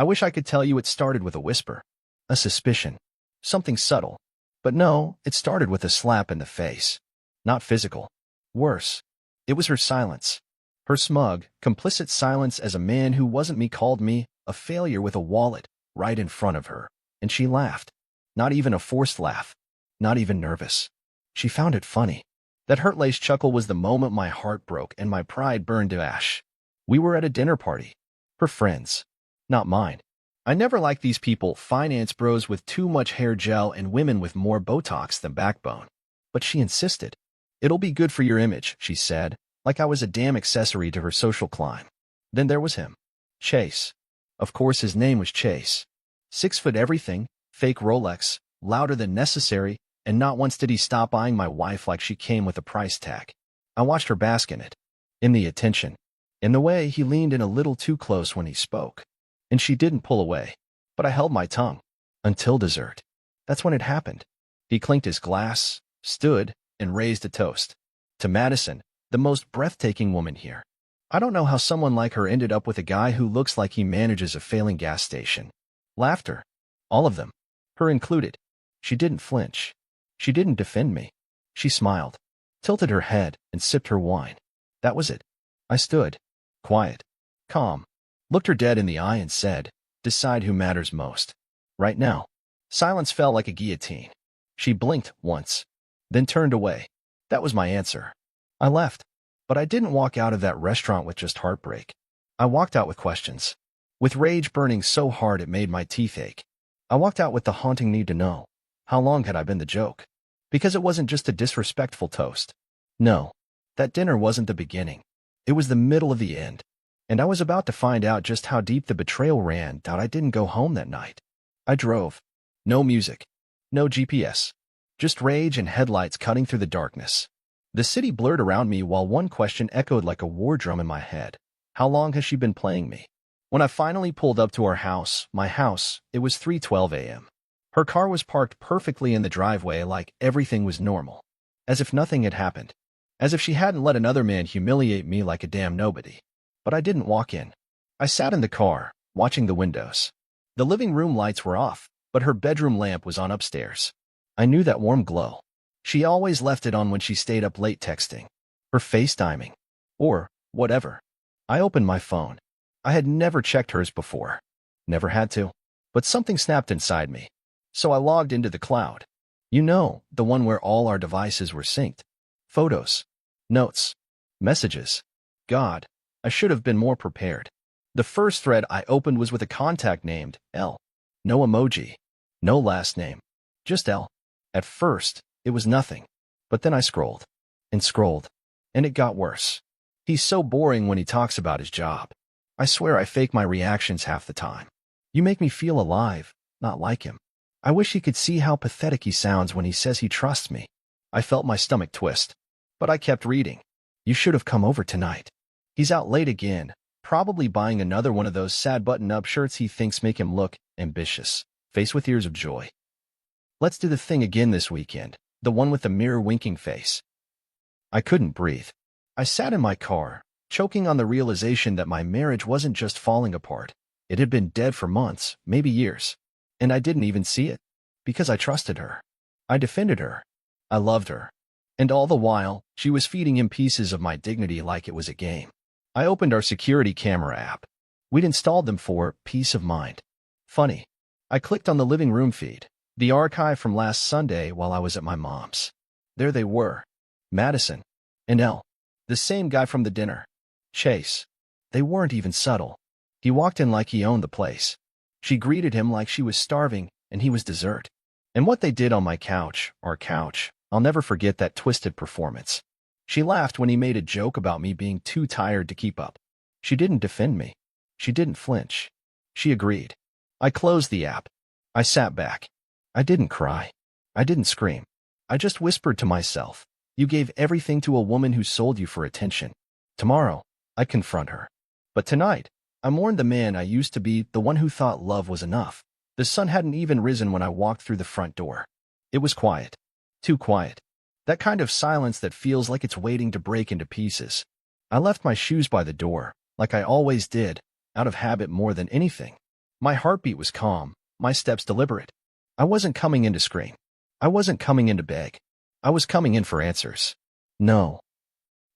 I wish I could tell you it started with a whisper, a suspicion, something subtle. But no, it started with a slap in the face. Not physical. Worse. It was her silence. Her smug, complicit silence as a man who wasn't me called me a failure with a wallet right in front of her. And she laughed. Not even a forced laugh. Not even nervous. She found it funny. That hurt-laced chuckle was the moment my heart broke and my pride burned to ash. We were at a dinner party. Her friends. Not mine. I never liked these people, finance bros with too much hair gel and women with more Botox than backbone. But she insisted. It'll be good for your image, she said, like I was a damn accessory to her social climb. Then there was him. Chase. Of course his name was Chase. 6 foot everything, fake Rolex, louder than necessary, and not once did he stop eyeing my wife like she came with a price tag. I watched her bask in it. In the attention. In the way he leaned in a little too close when he spoke. And she didn't pull away. But I held my tongue. Until dessert. That's when it happened. He clinked his glass, stood, and raised a toast. To Madison, the most breathtaking woman here. I don't know how someone like her ended up with a guy who looks like he manages a failing gas station. Laughter. All of them. Her included. She didn't flinch. She didn't defend me. She smiled, tilted her head, and sipped her wine. That was it. I stood. Quiet. Calm. Looked her dead in the eye and said, decide who matters most. Right now. Silence fell like a guillotine. She blinked once, then turned away. That was my answer. I left. But I didn't walk out of that restaurant with just heartbreak. I walked out with questions. With rage burning so hard it made my teeth ache. I walked out with the haunting need to know. How long had I been the joke? Because it wasn't just a disrespectful toast. No. That dinner wasn't the beginning. It was the middle of the end. And I was about to find out just how deep the betrayal ran that I didn't go home that night. I drove. No music. No GPS. Just rage and headlights cutting through the darkness. The city blurred around me while one question echoed like a war drum in my head. How long has she been playing me? When I finally pulled up to our house, my house, it was 3:12 a.m. Her car was parked perfectly in the driveway like everything was normal. As if nothing had happened. As if she hadn't let another man humiliate me like a damn nobody. But I didn't walk in. I sat in the car, watching the windows. The living room lights were off, but her bedroom lamp was on upstairs. I knew that warm glow. She always left it on when she stayed up late texting. Her FaceTiming. Or whatever. I opened my phone. I had never checked hers before. Never had to. But something snapped inside me. So I logged into the cloud. You know, the one where all our devices were synced. Photos. Notes. Messages. God. I should have been more prepared. The first thread I opened was with a contact named L. No emoji. No last name. Just L. At first, it was nothing. But then I scrolled. And scrolled. And it got worse. He's so boring when he talks about his job. I swear I fake my reactions half the time. You make me feel alive, not like him. I wish he could see how pathetic he sounds when he says he trusts me. I felt my stomach twist. But I kept reading. You should have come over tonight. He's out late again, probably buying another one of those sad button-up shirts he thinks make him look ambitious, face with ears of joy. Let's do the thing again this weekend, the one with the mirror-winking face. I couldn't breathe. I sat in my car, choking on the realization that my marriage wasn't just falling apart. It had been dead for months, maybe years. And I didn't even see it. Because I trusted her. I defended her. I loved her. And all the while, she was feeding him pieces of my dignity like it was a game. I opened our security camera app. We'd installed them for peace of mind. Funny. I clicked on the living room feed, the archive from last Sunday while I was at my mom's. There they were. Madison. And L. The same guy from the dinner. Chase. They weren't even subtle. He walked in like he owned the place. She greeted him like she was starving, and he was dessert. And what they did on my couch, our couch, I'll never forget that twisted performance. She laughed when he made a joke about me being too tired to keep up. She didn't defend me. She didn't flinch. She agreed. I closed the app. I sat back. I didn't cry. I didn't scream. I just whispered to myself, you gave everything to a woman who sold you for attention. Tomorrow, I'd confront her. But tonight, I mourned the man I used to be, the one who thought love was enough. The sun hadn't even risen when I walked through the front door. It was quiet. Too quiet. That kind of silence that feels like it's waiting to break into pieces. I left my shoes by the door, like I always did, out of habit more than anything. My heartbeat was calm, my steps deliberate. I wasn't coming in to scream. I wasn't coming in to beg. I was coming in for answers. No.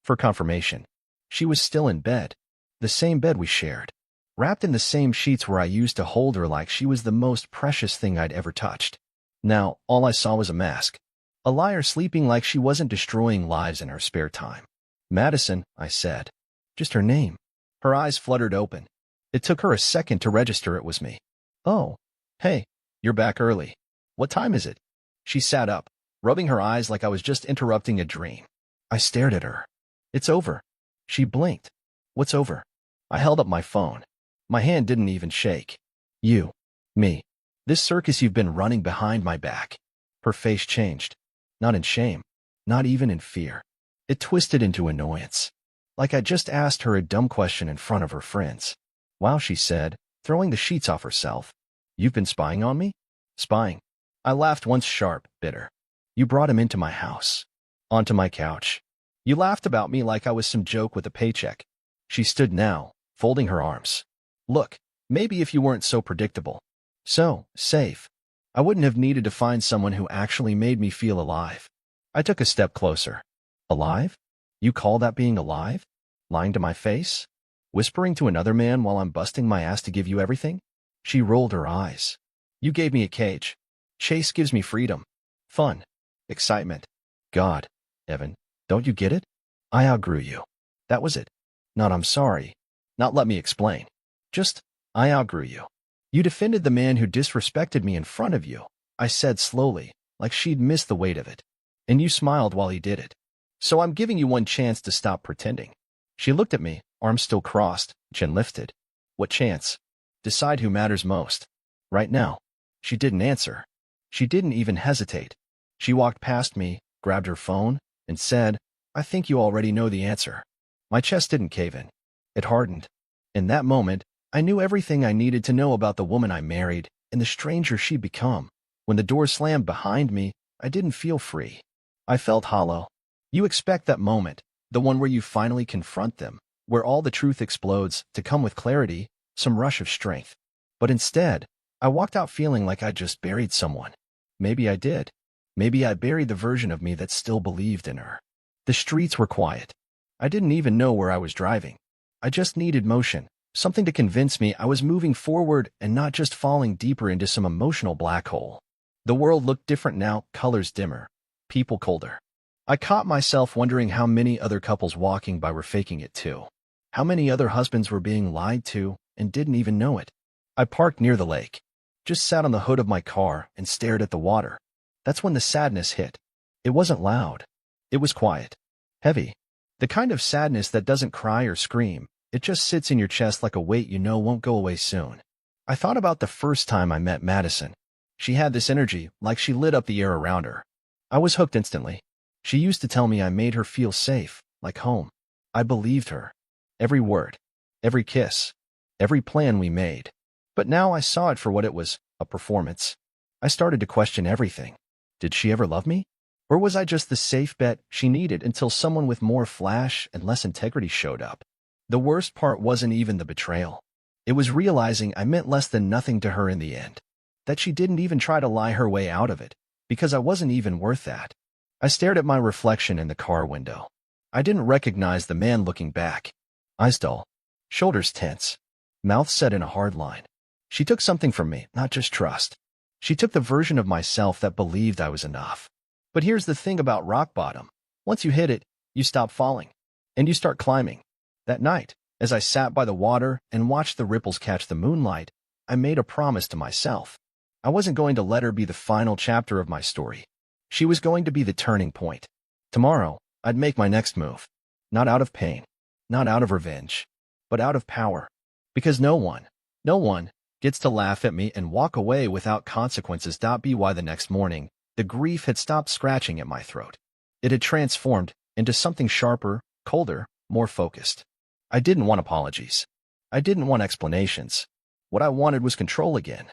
For confirmation. She was still in bed. The same bed we shared. Wrapped in the same sheets where I used to hold her like she was the most precious thing I'd ever touched. Now, all I saw was a mask. A liar sleeping like she wasn't destroying lives in her spare time. Madison, I said. Just her name. Her eyes fluttered open. It took her a second to register it was me. Oh, hey, you're back early. What time is it? She sat up, rubbing her eyes like I was just interrupting a dream. I stared at her. It's over. She blinked. What's over? I held up my phone. My hand didn't even shake. You. Me. This circus you've been running behind my back. Her face changed. Not in shame. Not even in fear. It twisted into annoyance. Like I just asked her a dumb question in front of her friends. Wow, she said, throwing the sheets off herself. You've been spying on me? Spying. I laughed once sharp, bitter. You brought him into my house. Onto my couch. You laughed about me like I was some joke with a paycheck. She stood now, folding her arms. Look, maybe if you weren't so predictable. So safe. I wouldn't have needed to find someone who actually made me feel alive. I took a step closer. Alive? You call that being alive? Lying to my face? Whispering to another man while I'm busting my ass to give you everything? She rolled her eyes. You gave me a cage. Chase gives me freedom. Fun. Excitement. God, Evan, don't you get it? I outgrew you. That was it. Not I'm sorry. Not let me explain. Just, I outgrew you. You defended the man who disrespected me in front of you, I said slowly, like she'd missed the weight of it. And you smiled while he did it. So I'm giving you one chance to stop pretending. She looked at me, arms still crossed, chin lifted. What chance? Decide who matters most. Right now. She didn't answer. She didn't even hesitate. She walked past me, grabbed her phone, and said, I think you already know the answer. My chest didn't cave in. It hardened. In that moment, I knew everything I needed to know about the woman I married and the stranger she'd become. When the door slammed behind me, I didn't feel free. I felt hollow. You expect that moment, the one where you finally confront them, where all the truth explodes, to come with clarity, some rush of strength. But instead, I walked out feeling like I'd just buried someone. Maybe I did. Maybe I buried the version of me that still believed in her. The streets were quiet. I didn't even know where I was driving. I just needed motion, something to convince me I was moving forward and not just falling deeper into some emotional black hole. The world looked different now, colors dimmer, people colder. I caught myself wondering how many other couples walking by were faking it too. How many other husbands were being lied to and didn't even know it. I parked near the lake, just sat on the hood of my car and stared at the water. That's when the sadness hit. It wasn't loud. It was quiet. Heavy. The kind of sadness that doesn't cry or scream. It just sits in your chest like a weight you know won't go away soon. I thought about the first time I met Madison. She had this energy, like she lit up the air around her. I was hooked instantly. She used to tell me I made her feel safe, like home. I believed her. Every word. Every kiss. Every plan we made. But now I saw it for what it was, a performance. I started to question everything. Did she ever love me? Or was I just the safe bet she needed until someone with more flash and less integrity showed up? The worst part wasn't even the betrayal. It was realizing I meant less than nothing to her in the end. That she didn't even try to lie her way out of it, because I wasn't even worth that. I stared at my reflection in the car window. I didn't recognize the man looking back. Eyes dull. Shoulders tense. Mouth set in a hard line. She took something from me, not just trust. She took the version of myself that believed I was enough. But here's the thing about rock bottom. Once you hit it, you stop falling. And you start climbing. That night, as I sat by the water and watched the ripples catch the moonlight, I made a promise to myself. I wasn't going to let her be the final chapter of my story. She was going to be the turning point. Tomorrow, I'd make my next move. Not out of pain. Not out of revenge. But out of power. Because no one gets to laugh at me and walk away without consequences. Be why the next morning, the grief had stopped scratching at my throat. It had transformed into something sharper, colder, more focused. I didn't want apologies. I didn't want explanations. What I wanted was control again.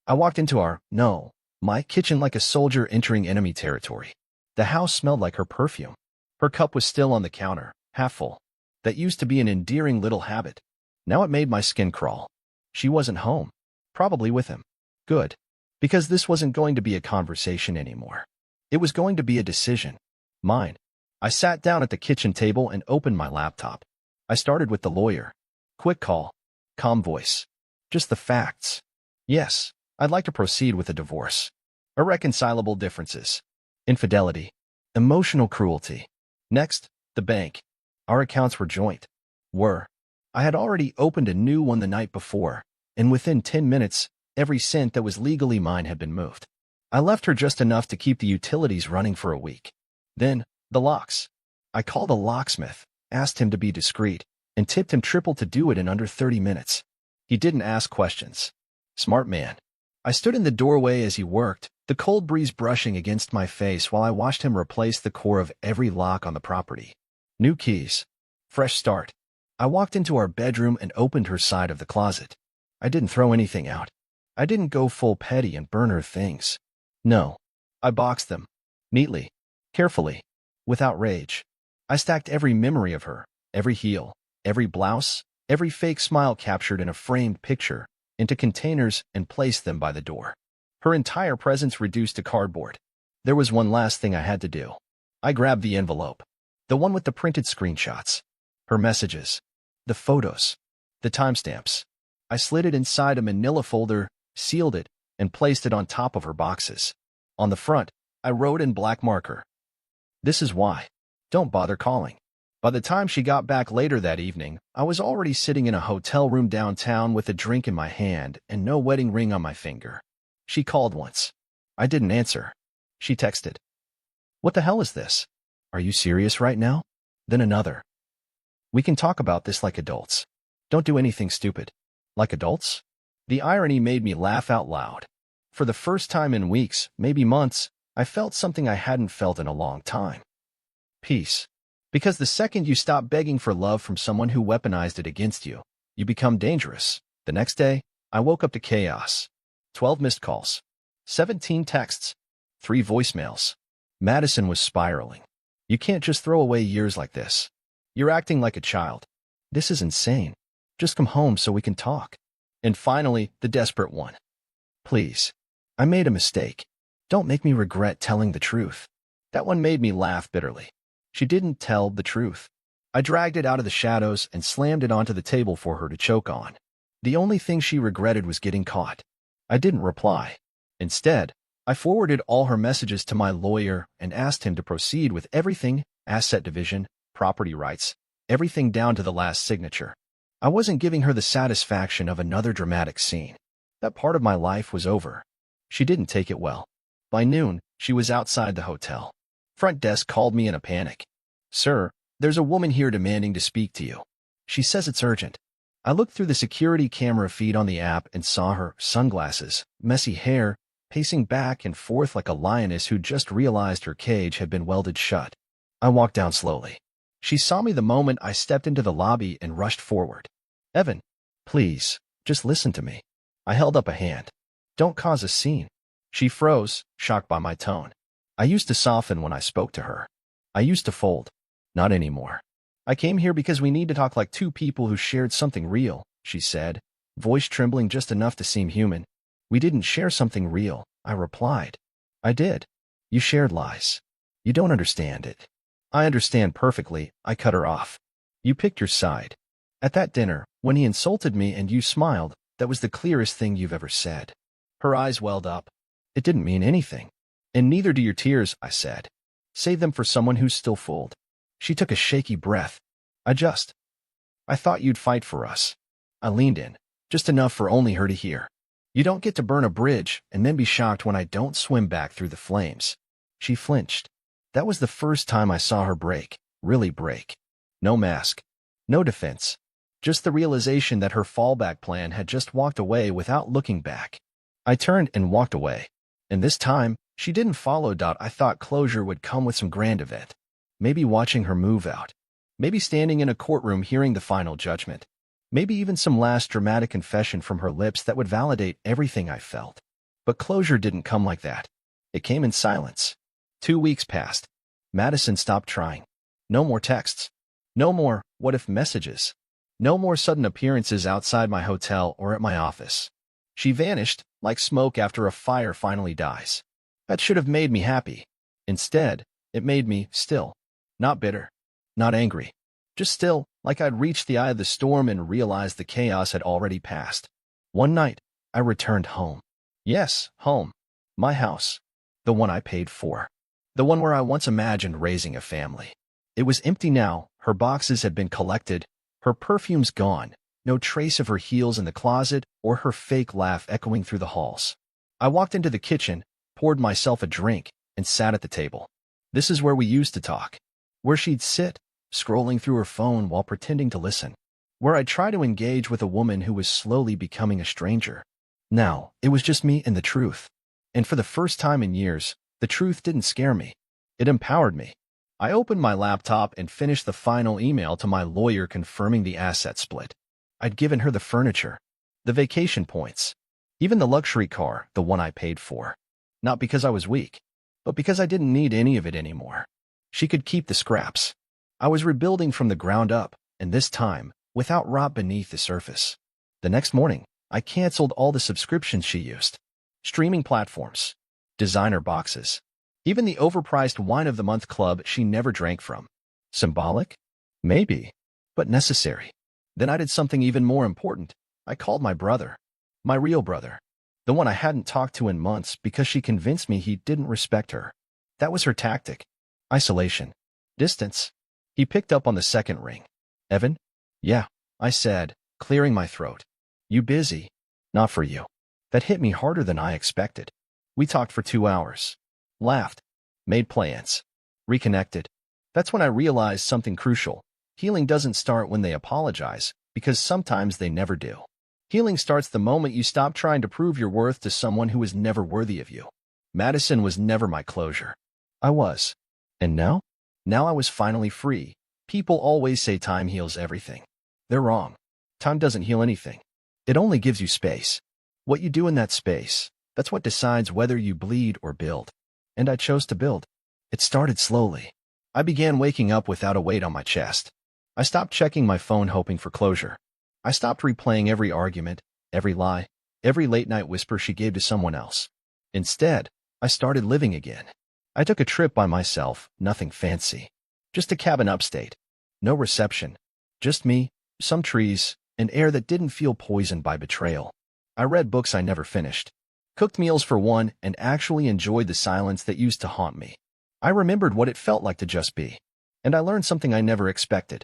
I walked into my kitchen like a soldier entering enemy territory. The house smelled like her perfume. Her cup was still on the counter, half full. That used to be an endearing little habit. Now it made my skin crawl. She wasn't home. Probably with him. Good. Because this wasn't going to be a conversation anymore. It was going to be a decision. Mine. I sat down at the kitchen table and opened my laptop. I started with the lawyer. Quick call. Calm voice. Just the facts. Yes, I'd like to proceed with a divorce. Irreconcilable differences. Infidelity. Emotional cruelty. Next, the bank. Our accounts were joint. I had already opened a new one the night before, and within 10 minutes, every cent that was legally mine had been moved. I left her just enough to keep the utilities running for a week. Then, the locks. I called a locksmith, asked him to be discreet, and tipped him triple to do it in under 30 minutes. He didn't ask questions. Smart man. I stood in the doorway as he worked, the cold breeze brushing against my face while I watched him replace the core of every lock on the property. New keys. Fresh start. I walked into our bedroom and opened her side of the closet. I didn't throw anything out. I didn't go full petty and burn her things. No. I boxed them. Neatly. Carefully. Without rage. I stacked every memory of her, every heel, every blouse, every fake smile captured in a framed picture, into containers and placed them by the door. Her entire presence reduced to cardboard. There was one last thing I had to do. I grabbed the envelope. The one with the printed screenshots. Her messages. The photos. The timestamps. I slid it inside a manila folder, sealed it, and placed it on top of her boxes. On the front, I wrote in black marker. This is why. Don't bother calling. By the time she got back later that evening, I was already sitting in a hotel room downtown with a drink in my hand and no wedding ring on my finger. She called once. I didn't answer. She texted. What the hell is this? Are you serious right now? Then another. We can talk about this like adults. Don't do anything stupid. Like adults? The irony made me laugh out loud. For the first time in weeks, maybe months, I felt something I hadn't felt in a long time. Peace. Because the second you stop begging for love from someone who weaponized it against you, you become dangerous. The next day, I woke up to chaos. 12 missed calls. 17 texts. 3 voicemails. Madison was spiraling. You can't just throw away years like this. You're acting like a child. This is insane. Just come home so we can talk. And finally, the desperate one. Please. I made a mistake. Don't make me regret telling the truth. That one made me laugh bitterly. She didn't tell the truth. I dragged it out of the shadows and slammed it onto the table for her to choke on. The only thing she regretted was getting caught. I didn't reply. Instead, I forwarded all her messages to my lawyer and asked him to proceed with everything, asset division, property rights, everything down to the last signature. I wasn't giving her the satisfaction of another dramatic scene. That part of my life was over. She didn't take it well. By noon, she was outside the hotel. Front desk called me in a panic. Sir, there's a woman here demanding to speak to you. She says it's urgent. I looked through the security camera feed on the app and saw her, sunglasses, messy hair, pacing back and forth like a lioness who just realized her cage had been welded shut. I walked down slowly. She saw me the moment I stepped into the lobby and rushed forward. Evan, please, just listen to me. I held up a hand. Don't cause a scene. She froze, shocked by my tone. I used to soften when I spoke to her. I used to fold. Not anymore. I came here because we need to talk like two people who shared something real, she said, voice trembling just enough to seem human. We didn't share something real, I replied. I did. You shared lies. You don't understand it. I understand perfectly, I cut her off. You picked your side. At that dinner, when he insulted me and you smiled, that was the clearest thing you've ever said. Her eyes welled up. It didn't mean anything. And neither do your tears, I said. Save them for someone who's still fooled. She took a shaky breath. I thought you'd fight for us. I leaned in, just enough for only her to hear. You don't get to burn a bridge and then be shocked when I don't swim back through the flames. She flinched. That was the first time I saw her break, really break. No mask. No defense. Just the realization that her fallback plan had just walked away without looking back. I turned and walked away. And this time, she didn't follow. I thought closure would come with some grand event. Maybe watching her move out. Maybe standing in a courtroom hearing the final judgment. Maybe even some last dramatic confession from her lips that would validate everything I felt. But closure didn't come like that. It came in silence. 2 weeks passed. Madison stopped trying. No more texts. No more what if messages. No more sudden appearances outside my hotel or at my office. She vanished, like smoke after a fire finally dies. That should have made me happy. Instead, it made me still. Not bitter. Not angry. Just still, like I'd reached the eye of the storm and realized the chaos had already passed. One night, I returned home. Yes, home. My house. The one I paid for. The one where I once imagined raising a family. It was empty now. Her boxes had been collected. Her perfumes gone. No trace of her heels in the closet or her fake laugh echoing through the halls. I walked into the kitchen, poured myself a drink, and sat at the table. This is where we used to talk. Where she'd sit, scrolling through her phone while pretending to listen. Where I'd try to engage with a woman who was slowly becoming a stranger. Now, it was just me and the truth. And for the first time in years, the truth didn't scare me. It empowered me. I opened my laptop and finished the final email to my lawyer confirming the asset split. I'd given her the furniture, the vacation points, even the luxury car, the one I paid for. Not because I was weak, but because I didn't need any of it anymore. She could keep the scraps. I was rebuilding from the ground up, and this time, without rot beneath the surface. The next morning, I canceled all the subscriptions she used. Streaming platforms, designer boxes, even the overpriced wine of the month club she never drank from. Symbolic? Maybe, but necessary. Then I did something even more important. I called my brother. My real brother. The one I hadn't talked to in months because she convinced me he didn't respect her. That was her tactic. Isolation. Distance. He picked up on the second ring. Evan? Yeah, I said, clearing my throat. You busy? Not for you. That hit me harder than I expected. We talked for 2 hours. Laughed. Made plans. Reconnected. That's when I realized something crucial. Healing doesn't start when they apologize, because sometimes they never do. Healing starts the moment you stop trying to prove your worth to someone who is never worthy of you. Madison was never my closure. I was. And now? Now I was finally free. People always say time heals everything. They're wrong. Time doesn't heal anything. It only gives you space. What you do in that space, that's what decides whether you bleed or build. And I chose to build. It started slowly. I began waking up without a weight on my chest. I stopped checking my phone hoping for closure. I stopped replaying every argument, every lie, every late-night whisper she gave to someone else. Instead, I started living again. I took a trip by myself, nothing fancy. Just a cabin upstate. No reception. Just me, some trees, and air that didn't feel poisoned by betrayal. I read books I never finished. Cooked meals for one, and actually enjoyed the silence that used to haunt me. I remembered what it felt like to just be. And I learned something I never expected.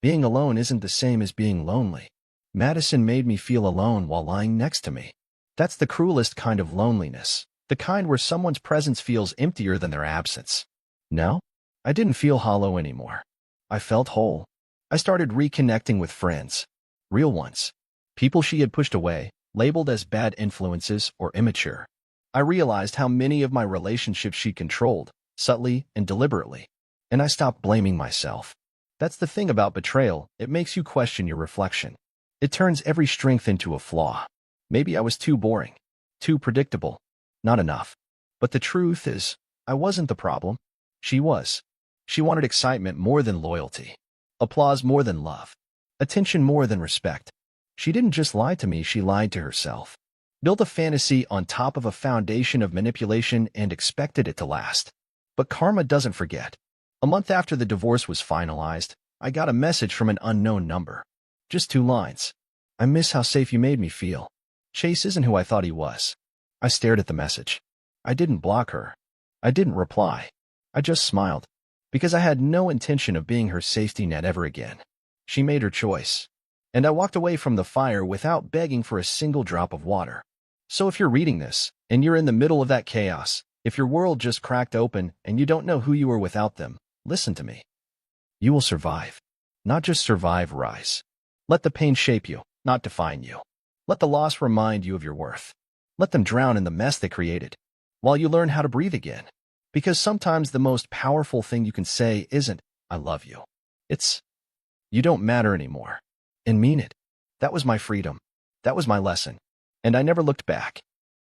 Being alone isn't the same as being lonely. Madison made me feel alone while lying next to me. That's the cruelest kind of loneliness, the kind where someone's presence feels emptier than their absence. No, I didn't feel hollow anymore. I felt whole. I started reconnecting with friends. Real ones. People she had pushed away, labeled as bad influences or immature. I realized how many of my relationships she controlled, subtly and deliberately. And I stopped blaming myself. That's the thing about betrayal, it makes you question your reflection. It turns every strength into a flaw. Maybe I was too boring, too predictable, not enough. But the truth is, I wasn't the problem. She was. She wanted excitement more than loyalty, applause more than love, attention more than respect. She didn't just lie to me, she lied to herself. Built a fantasy on top of a foundation of manipulation and expected it to last. But karma doesn't forget. A month after the divorce was finalized, I got a message from an unknown number. Just 2 lines. I miss how safe you made me feel. Chase isn't who I thought he was. I stared at the message. I didn't block her. I didn't reply. I just smiled. Because I had no intention of being her safety net ever again. She made her choice. And I walked away from the fire without begging for a single drop of water. So if you're reading this, and you're in the middle of that chaos, if your world just cracked open and you don't know who you are without them, listen to me. You will survive. Not just survive, rise. Let the pain shape you, not define you. Let the loss remind you of your worth. Let them drown in the mess they created, while you learn how to breathe again. Because sometimes the most powerful thing you can say isn't, I love you. It's, you don't matter anymore. And mean it. That was my freedom. That was my lesson. And I never looked back.